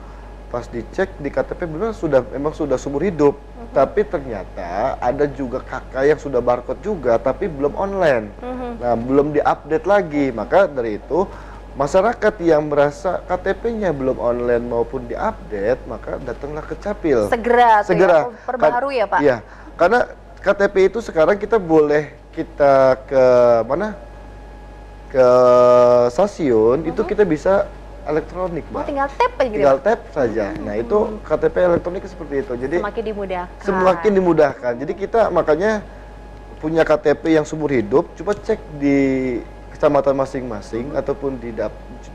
pas dicek di KTP benar memang sudah seumur hidup, tapi ternyata ada juga kakak yang sudah barcode juga tapi belum online. Nah belum diupdate lagi, maka dari itu masyarakat yang merasa KTP-nya belum online maupun diupdate maka datanglah ke Capil. Segera perbaharui ya Pak? Iya, karena KTP itu sekarang kita boleh kita ke mana? Ke stasiun itu kita bisa elektronik, Mbak. Tinggal tap aja gitu. Tinggal tap saja. Nah, itu KTP elektronik seperti itu. Jadi semakin dimudahkan. Jadi kita makanya punya KTP yang seumur hidup, coba cek di kecamatan masing-masing ataupun di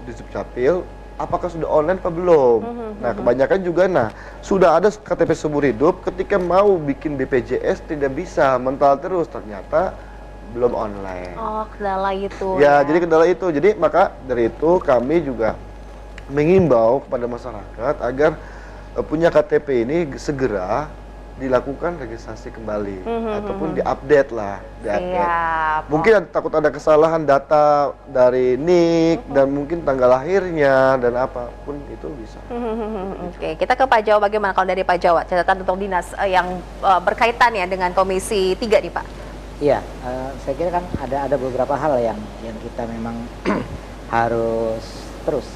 Dukcapil apakah sudah online apa belum. Nah, kebanyakan juga sudah ada KTP seumur hidup, ketika mau bikin BPJS tidak bisa, mental terus ternyata belum online. Oh, kendala itu. Ya, jadi kendala itu. Jadi maka dari itu kami juga mengimbau kepada masyarakat agar punya KTP ini segera dilakukan registrasi kembali ataupun diupdate lah, Mungkin takut ada kesalahan data dari NIK dan mungkin tanggal lahirnya dan apapun itu bisa. Oke, kita ke Pak Jawa. Bagaimana kalau dari Pak Jawa catatan untuk dinas yang berkaitan ya dengan Komisi 3 nih Pak? Iya, saya kira kan ada beberapa hal yang kita memang harus terus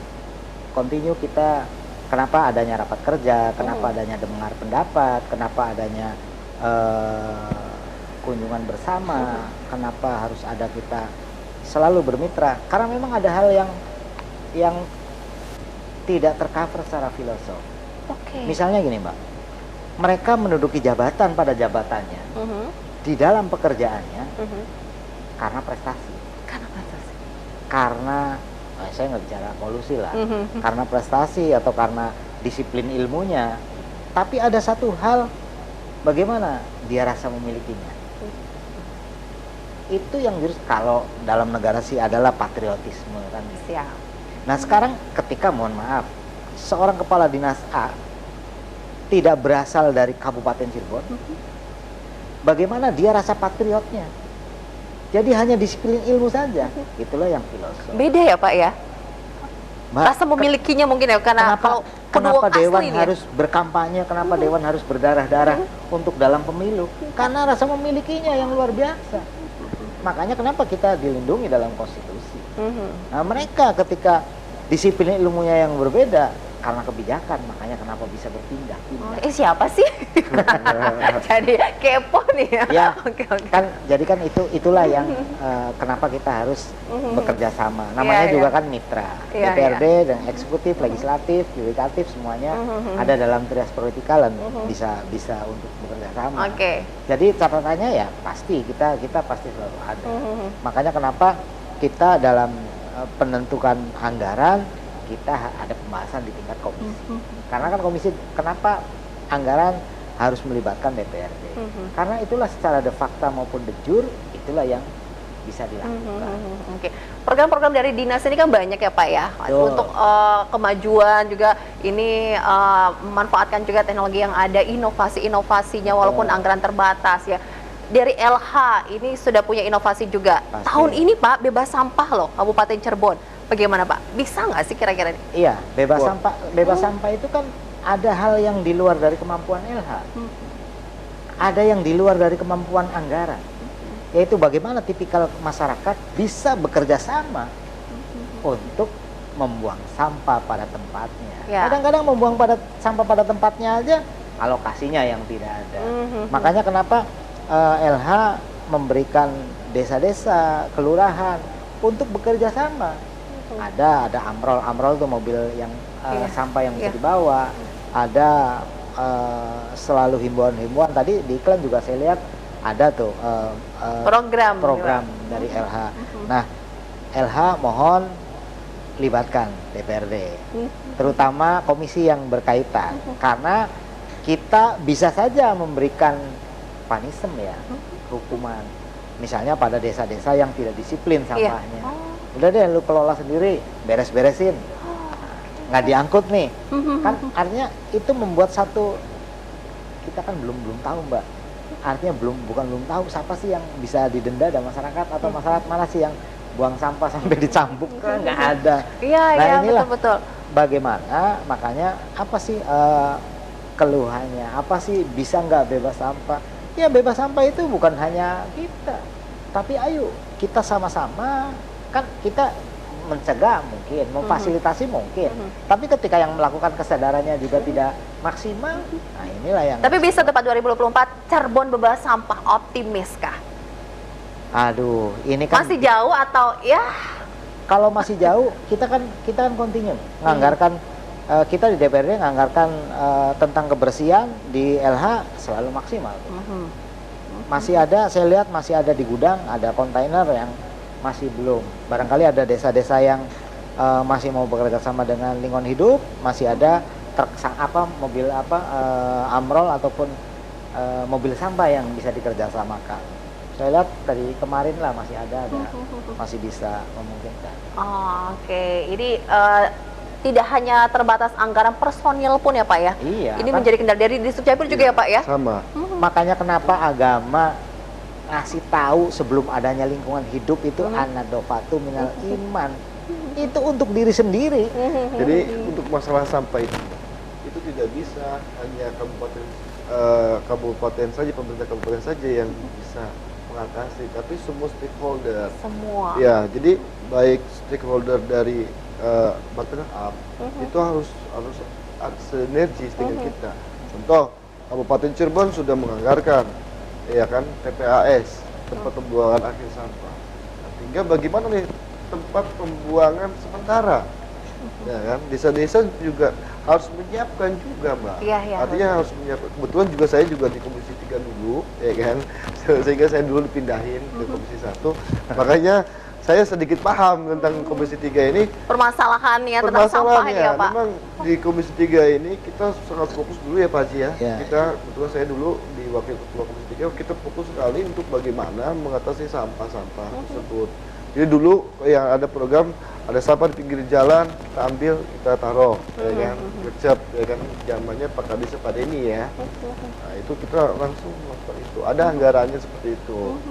continue kita. Kenapa adanya rapat kerja, kenapa adanya dengar pendapat, kenapa adanya kunjungan bersama, kenapa harus ada kita selalu bermitra, karena memang ada hal yang tidak tercover secara filosofi. Misalnya gini Mbak, mereka menduduki jabatan pada jabatannya di dalam pekerjaannya karena prestasi. Karena saya nggak bicara kolusi lah, karena prestasi atau karena disiplin ilmunya. Tapi ada satu hal, bagaimana dia rasa memilikinya. Itu yang justru kalau dalam negara sih adalah patriotisme kan. Nah sekarang ketika mohon maaf, seorang kepala dinas A tidak berasal dari Kabupaten Cirebon, bagaimana dia rasa patriotnya? Jadi hanya disiplin ilmu saja, itulah yang filosofi. Beda ya Pak ya? Mbak, rasa memilikinya mungkin ya, karena kenapa Dewan harus berkampanye, kenapa Dewan harus berdarah-darah untuk dalam pemilu? Karena rasa memilikinya yang luar biasa. Makanya kenapa kita dilindungi dalam konstitusi. Nah mereka ketika disiplin ilmunya yang berbeda, karena kebijakan, makanya kenapa bisa berpindah-pindah. Siapa sih? Jadi kepo nih ya. Ya, kan jadi kan itulah yang kenapa kita harus bekerja sama. Namanya juga kan mitra. DPRD dan eksekutif, legislatif, yudikatif semuanya ada dalam trias vertikal dan bisa untuk bekerja sama. Jadi catatannya ya pasti kita pasti selalu ada. Makanya kenapa kita dalam penentukan anggaran kita ada pembahasan di tingkat komisi. Karena kan komisi, kenapa anggaran harus melibatkan DPRD? Karena itulah secara de facto maupun de jure, itulah yang bisa dilakukan. Program-program dari dinas ini kan banyak ya Pak ya. Untuk kemajuan juga ini memanfaatkan juga teknologi yang ada, inovasi-inovasinya walaupun anggaran terbatas ya. Dari LH ini sudah punya inovasi juga. Tahun ini Pak bebas sampah loh Kabupaten Cirebon. Bagaimana Pak? Bisa nggak sih kira-kira? Iya, bebas Wah. sampah itu kan ada hal yang di luar dari kemampuan LH. Ada yang di luar dari kemampuan anggaran. Yaitu bagaimana tipikal masyarakat bisa bekerja sama untuk membuang sampah pada tempatnya. Ya. Kadang-kadang membuang sampah pada tempatnya aja alokasinya yang tidak ada. Makanya kenapa LH memberikan desa-desa, kelurahan untuk bekerja sama. Ada Amrol tuh mobil yang sampah yang bisa dibawa. Ada selalu himbauan-himbauan. Tadi di iklan juga saya lihat ada tuh program dari LH. Nah, LH mohon libatkan DPRD, terutama komisi yang berkaitan, karena kita bisa saja memberikan panisem ya, hukuman. Misalnya pada desa-desa yang tidak disiplin sampahnya. Udah deh lu kelola sendiri, beres-beresin. Nggak diangkut nih. Kan artinya itu membuat satu, kita kan belum tahu Mbak. Artinya bukan belum tahu siapa sih yang bisa didenda dan masyarakat, atau masyarakat mana sih yang buang sampah sampai dicambuk, kan nggak ada. Iya, Inilah betul-betul. bagaimana, makanya apa sih keluhannya, apa sih bisa nggak bebas sampah? Ya bebas sampah itu bukan hanya kita, tapi ayo kita sama-sama, kan kita mencegah mungkin, memfasilitasi mungkin, tapi ketika yang melakukan kesadarannya juga tidak maksimal, nah inilah yang. Tapi bisa tepat 2024 Cirebon bebas sampah, optimis kah? Aduh, ini kan Masih jauh atau ya? kalau masih jauh, kita kan kontinu menganggarkan, kita di DPRD menganggarkan tentang kebersihan di LH selalu maksimal. Masih ada, saya lihat masih ada di gudang, ada kontainer yang masih belum. Barangkali ada desa-desa yang masih mau bekerja sama dengan lingkungan hidup, masih ada truk mobil Amrol ataupun mobil sampah yang bisa dikerjasamakan. Saya lihat tadi kemarin lah masih ada masih bisa memungkinkan. Oh, oke. Ini tidak hanya terbatas anggaran, personil pun ya Pak ya? Iya. Ini kan, menjadi kendala dari di Sukcapil juga ya Pak ya? Sama. makanya kenapa agama ngasih tahu sebelum adanya lingkungan hidup itu anadofatu minal iman. Itu untuk diri sendiri. Jadi untuk masalah sampah itu tidak bisa hanya kabupaten saja, pemerintah kabupaten saja yang bisa mengatasi, tapi semua stakeholder. Semua. Ya, jadi baik stakeholder dari bottom up itu harus sinergis dengan kita. Contoh, Kabupaten Cirebon sudah menganggarkan, ya kan, TPAS, tempat pembuangan akhir sampah. Nah, tinggal bagaimana nih tempat pembuangan sementara, ya kan? Desa-desa juga harus menyiapkan juga, Mbak. Iya, Artinya harus menyiapkan. Kebetulan juga saya juga di Komisi 3 dulu, ya kan, sehingga saya dulu dipindahin ke Komisi 1. Makanya saya sedikit paham tentang Komisi 3 ini. Permasalahannya tentang sampah ya Pak? Memang di Komisi 3 ini kita sangat fokus dulu ya Pak Haji ya. Ya. Kita, kebetulan saya dulu di Wakil Ketua Komisi 3, kita fokus sekali untuk bagaimana mengatasi sampah-sampah tersebut. Jadi dulu yang ada program, ada sampah di pinggir jalan, kita ambil, kita taruh, ya kan, gercep, ya kan, zamannya Pak Kadis Pak Deni ya. Nah itu kita langsung melakukan itu, ada anggarannya seperti itu.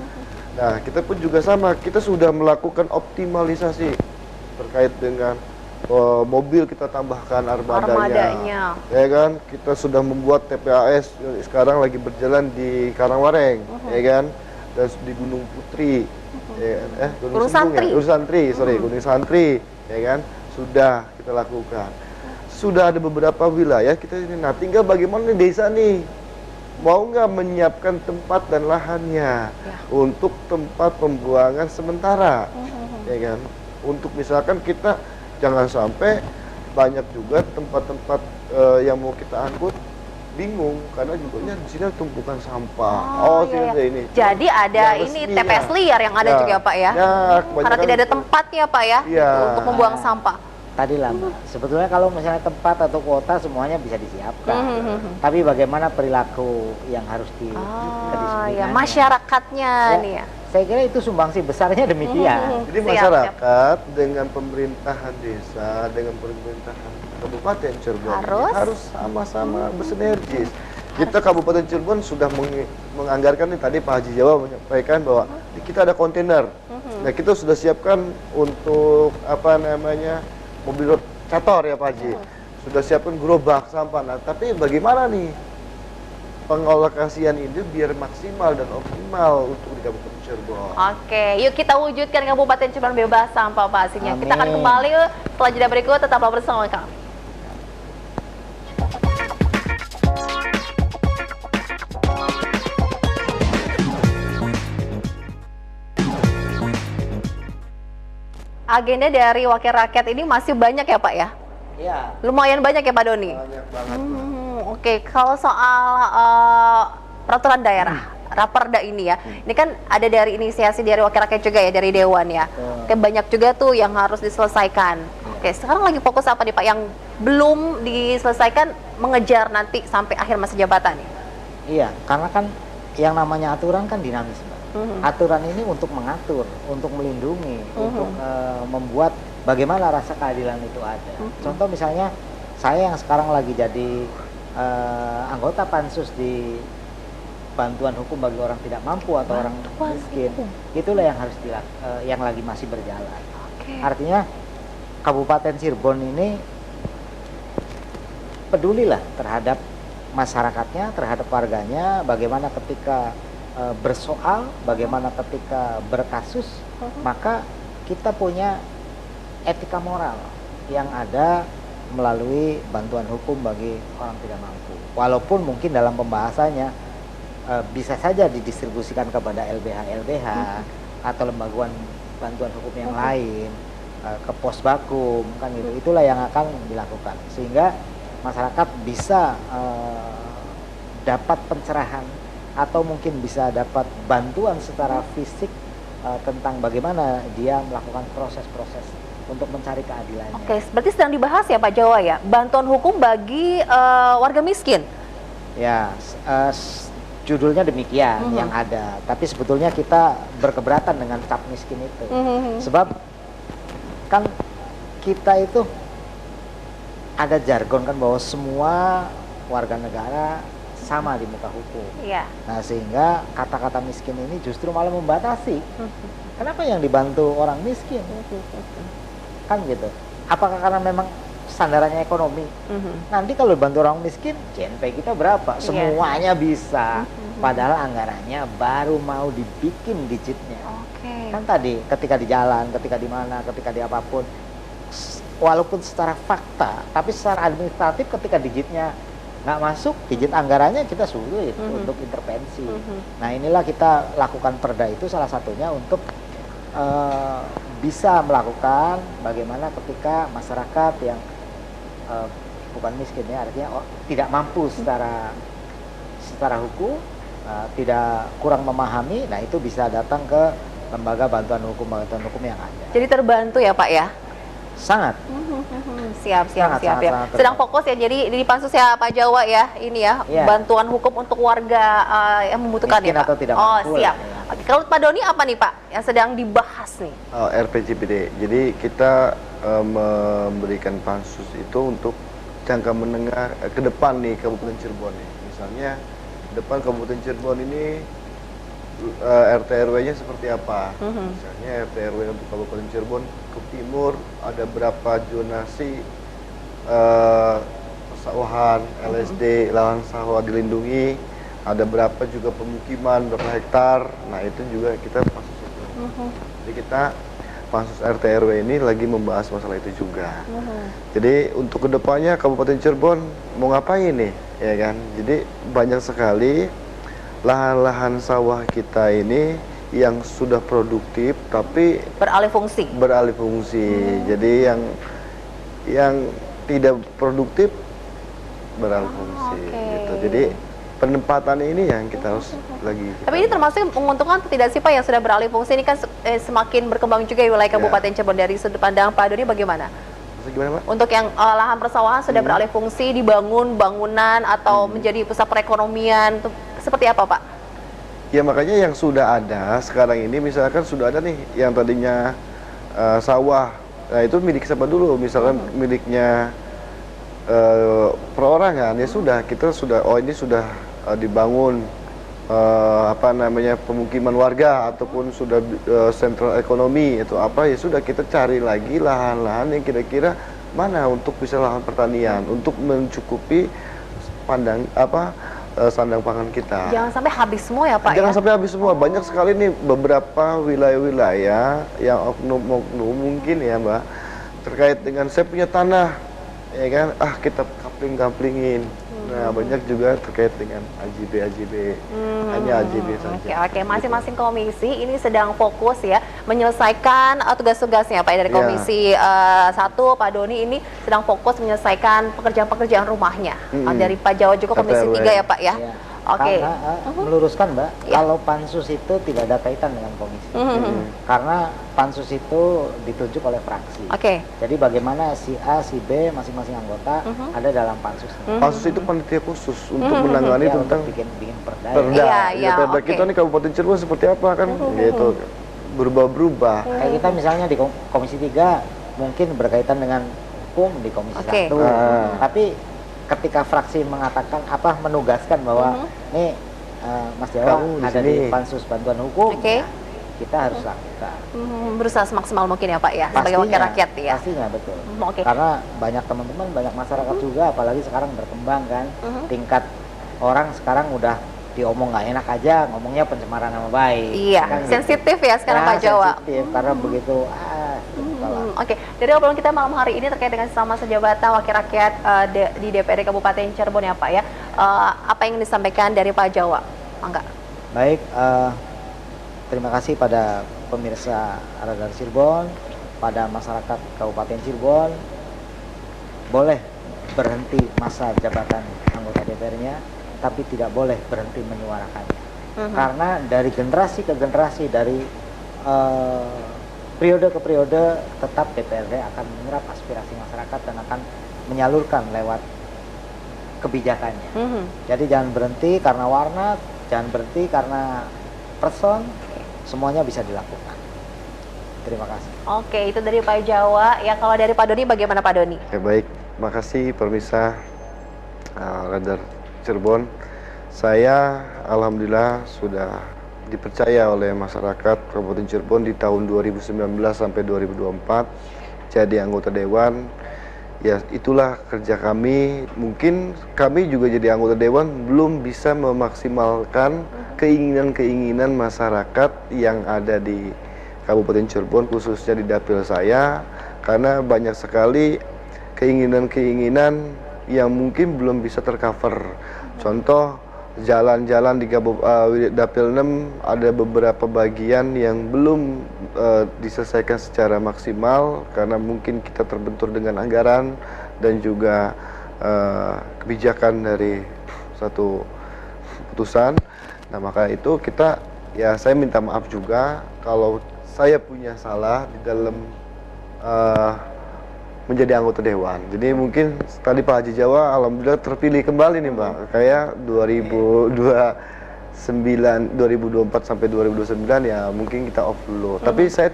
Nah, kita pun juga sama, kita sudah melakukan optimalisasi terkait dengan mobil, kita tambahkan armadanya. Ya kan, kita sudah membuat TPAS sekarang lagi berjalan di Karangwareng, ya kan, dan di Gunung Putri, Gunung Santri. Gunung Santri, Gunung Santri, ya kan, sudah kita lakukan. Sudah ada beberapa wilayah kita ini, nah tinggal bagaimana desa nih, mau nggak menyiapkan tempat dan lahannya untuk tempat pembuangan sementara, ya kan? Untuk misalkan kita jangan sampai banyak juga tempat-tempat yang mau kita angkut bingung karena juga di sini tumpukan sampah. Iya. Ini. Jadi ada yang ini resminya. TPS liar yang ada juga Pak ya? Karena kebanyakan tidak ada itu. tempatnya Pak ya untuk membuang sampah. Tadi lah Mbak, sebetulnya kalau misalnya tempat atau kuota semuanya bisa disiapkan, tapi bagaimana perilaku yang harus kedisiplinannya. Masyarakatnya nih ya. Saya kira itu sumbangsi besarnya demikian. Jadi masyarakat dengan pemerintahan desa, dengan pemerintahan Kabupaten Cirebon Harus harus sama-sama bersinergis. Kita Kabupaten Cirebon sudah menganggarkan nih, tadi Pak Haji Jawa menyampaikan bahwa kita ada kontainer. Nah, kita sudah siapkan untuk apa namanya mobil rotator ya Pak Haji. Sudah siapkan gerobak sampah. Nah, tapi bagaimana nih pengalokasian ini biar maksimal dan optimal untuk di Kabupaten Cirebon? Oke, yuk kita wujudkan Kabupaten Cirebon bebas sampah pastinya. Kita akan Amin. kembali setelah jeda berikut, tetaplah bersama kami. Agenda dari Wakil Rakyat ini masih banyak ya Pak ya? Iya. Lumayan banyak ya Pak Doni? Banyak banget. Oke, kalau soal peraturan daerah, Raperda ini ya, ini kan ada dari inisiasi dari Wakil Rakyat juga ya, dari Dewan ya. Oke, banyak juga tuh yang harus diselesaikan. Oke, sekarang lagi fokus apa nih Pak yang belum diselesaikan, mengejar nanti sampai akhir masa jabatan nih? Iya, karena kan yang namanya aturan kan dinamis, Mbak. Aturan ini untuk mengatur, untuk melindungi, untuk membuat bagaimana rasa keadilan itu ada. Contoh misalnya, saya yang sekarang lagi jadi anggota pansus di bantuan hukum bagi orang tidak mampu atau orang miskin, itulah yang harus yang lagi masih berjalan. Artinya Kabupaten Cirebon ini pedulilah terhadap masyarakatnya, terhadap warganya, bagaimana ketika bersoal, bagaimana ketika berkasus, maka kita punya etika moral yang ada melalui bantuan hukum bagi orang tidak mampu. Walaupun mungkin dalam pembahasannya bisa saja didistribusikan kepada LBH atau lembaga bantuan hukum yang lain, ke Posbakum, kan gitu. Itulah yang akan dilakukan sehingga masyarakat bisa dapat pencerahan atau mungkin bisa dapat bantuan secara fisik tentang bagaimana dia melakukan proses-proses untuk mencari keadilannya. Oke, berarti sedang dibahas ya Pak Jawa ya, bantuan hukum bagi warga miskin. Ya, judulnya demikian yang ada. Tapi sebetulnya kita berkeberatan dengan cap miskin itu, sebab kan kita itu ada jargon kan bahwa semua warga negara sama di muka hukum. Iya. Nah, sehingga kata-kata miskin ini justru malah membatasi. Kenapa yang dibantu orang miskin? Kan gitu. Apakah karena memang sandarannya ekonomi? Nanti kalau dibantu orang miskin, CNP kita berapa? Semuanya bisa. Padahal anggarannya baru mau dibikin digitnya. Kan tadi ketika di jalan, ketika di mana, ketika di apapun, walaupun secara fakta, tapi secara administratif ketika digitnya nggak masuk, digit anggarannya kita sulit untuk intervensi. Nah, inilah kita lakukan perda itu salah satunya untuk bisa melakukan bagaimana ketika masyarakat yang bukan miskin ya, artinya tidak mampu secara hukum, tidak kurang memahami, nah itu bisa datang ke lembaga bantuan hukum yang ada. Jadi terbantu ya Pak ya? Sangat. Siap ya. Sangat Sedang fokus ya, jadi di pansus ya Pak Jawa ya, ini ya, bantuan hukum untuk warga yang membutuhkan miskin ya Pak? atau tidak Oh mampu, siap. ya. Oke, kalau Pak Doni apa nih Pak yang sedang dibahas nih? RPJPD. Jadi kita memberikan pansus itu untuk jangka menengah ke depan nih Kabupaten Cirebon nih. Misalnya depan Kabupaten Cirebon ini RT RW-nya seperti apa? Misalnya RT RW untuk Kabupaten Cirebon ke timur ada berapa zonasi persawahan, LSD, lahan sawah dilindungi, ada berapa juga pemukiman, berapa hektar. Nah, itu juga kita pansus itu. Jadi kita pansus RT RW ini lagi membahas masalah itu juga. Jadi untuk kedepannya Kabupaten Cirebon mau ngapain nih, ya kan? Jadi banyak sekali lahan-lahan sawah kita ini yang sudah produktif tapi Beralih fungsi. Jadi yang tidak produktif beralih fungsi gitu. Jadi penempatan ini yang kita harus lagi. Tapi ini termasuk menguntungkan atau tidak sih Pak yang sudah beralih fungsi ini kan semakin berkembang juga di wilayah Kabupaten Cirebon. Dari sudut pandang Pak Doni bagaimana? Maksudnya gimana, Pak? Untuk yang lahan persawahan sudah beralih fungsi, dibangun bangunan atau menjadi pusat perekonomian, seperti apa Pak? Ya makanya yang sudah ada sekarang ini, misalkan sudah ada nih yang tadinya sawah, nah itu milik siapa dulu? Misalkan miliknya per perorangan ya sudah kita sudah ini sudah dibangun apa namanya pemukiman warga ataupun sudah sentral ekonomi atau apa ya sudah kita cari lagi lahan-lahan yang kira-kira mana untuk bisa lahan pertanian untuk mencukupi sandang pangan kita. Jangan sampai habis semua ya Pak. Jangan sampai habis semua. Banyak sekali nih beberapa wilayah-wilayah yang oknum-oknum mungkin ya Mbak terkait dengan saya punya tanah ya kan kita kapling-kaplingin. Nah, banyak juga terkait dengan AJB, hanya AJB saja. Oke. Masing-masing komisi ini sedang fokus ya menyelesaikan tugas-tugasnya Pak dari komisi 1 Pak Doni ini sedang fokus menyelesaikan pekerjaan-pekerjaan rumahnya. Dari Pak Jawa juga komisi 3 ya Pak ya. Oke. Karena meluruskan Mbak, kalau pansus itu tidak ada kaitan dengan komisi. Karena pansus itu ditunjuk oleh fraksi. Oke. Jadi bagaimana si A, si B, masing-masing anggota ada dalam pansus. Pansus itu panitia khusus untuk menangani Ya, tentang untuk bikin perda. Perda kita nih Kabupaten Cirebon seperti apa kan gitu. Berubah-berubah. Kayak kita misalnya di komisi 3 mungkin berkaitan dengan hukum di komisi 1. Tapi ketika fraksi mengatakan menugaskan bahwa nih Mas Jawa ada di pansus bantuan hukum, ya, kita harus lakukan. Berusaha semaksimal mungkin ya Pak ya sebagai wakil rakyat ya. Pastinya betul. Karena banyak teman-teman, banyak masyarakat juga, apalagi sekarang berkembang kan, tingkat orang sekarang udah diomong nggak enak aja, ngomongnya pencemaran nama baik. Iya, kan sensitif gitu. ya sekarang Pak Jawa. Sensitif karena begitu. Oke, dari obrolan kita malam hari ini terkait dengan sesama sejabatan wakil rakyat di DPRD Kabupaten Cirebon ya Pak ya. Apa yang disampaikan dari Pak Jawa? Enggak. Baik, terima kasih pada pemirsa Radar Cirebon, pada masyarakat Kabupaten Cirebon. Boleh berhenti masa jabatan anggota DPR-nya, tapi tidak boleh berhenti menyuarakannya. Karena dari generasi ke generasi, dari periode ke periode, tetap DPRD akan menyerap aspirasi masyarakat dan akan menyalurkan lewat kebijakannya. Jadi jangan berhenti karena warna, jangan berhenti karena person, semuanya bisa dilakukan. Terima kasih. Oke, itu dari Pak Jawa. Ya, kalau dari Pak Doni bagaimana Pak Doni? Ya baik, makasih pemirsa Radar Cirebon. Saya alhamdulillah sudah dipercaya oleh masyarakat Kabupaten Cirebon di tahun 2019 sampai 2024 jadi anggota dewan. Ya itulah kerja kami. Mungkin kami juga jadi anggota dewan belum bisa memaksimalkan keinginan-keinginan masyarakat yang ada di Kabupaten Cirebon, khususnya di dapil saya, karena banyak sekali keinginan-keinginan yang mungkin belum bisa tercover. Contoh, jalan-jalan di Dapil 6 ada beberapa bagian yang belum diselesaikan secara maksimal karena mungkin kita terbentur dengan anggaran dan juga kebijakan dari satu putusan. Nah maka itu saya minta maaf juga kalau saya punya salah di dalam menjadi anggota dewan. Jadi mungkin tadi Pak Haji Jawa alhamdulillah terpilih kembali nih Mbak. Kayak 2024 sampai 2029 ya mungkin kita off dulu. Tapi saya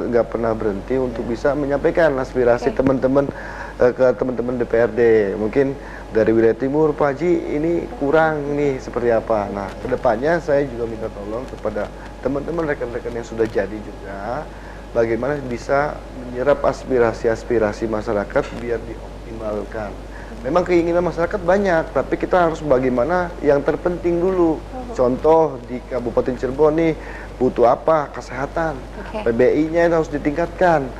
nggak pernah berhenti untuk bisa menyampaikan aspirasi teman-teman ke teman-teman DPRD. Mungkin dari wilayah timur Pak Haji ini kurang nih seperti apa. Nah kedepannya saya juga minta tolong kepada teman-teman rekan-rekan yang sudah jadi juga, bagaimana bisa menyerap aspirasi-aspirasi masyarakat biar dioptimalkan. Memang keinginan masyarakat banyak, tapi kita harus bagaimana yang terpenting dulu. Contoh di Kabupaten Cirebon nih butuh apa? Kesehatan. PBI-nya harus ditingkatkan,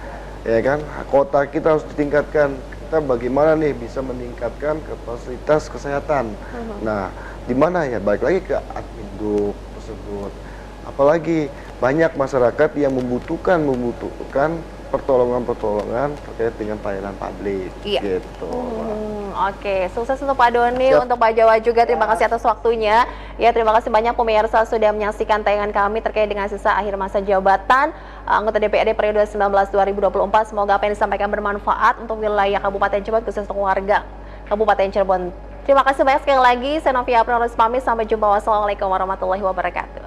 ya kan? Kota kita harus ditingkatkan. Kita bagaimana nih bisa meningkatkan kapasitas kesehatan. Nah, di mana ya? Balik lagi ke Adminduk tersebut. Apalagi banyak masyarakat yang membutuhkan pertolongan terkait dengan pelayanan publik. Gitu. Oke, sukses untuk Pak Doni, untuk Pak Jawa juga. Terima kasih atas waktunya. Ya, terima kasih banyak pemirsa sudah menyaksikan tayangan kami terkait dengan sisa akhir masa jabatan anggota DPRD periode 19-2024. Semoga apa yang disampaikan bermanfaat untuk wilayah Kabupaten Cirebon, khusus untuk warga Kabupaten Cirebon. Terima kasih banyak sekali lagi. Saya Novia Aprilus pamit. Sampai jumpa. Wassalamualaikum warahmatullahi wabarakatuh.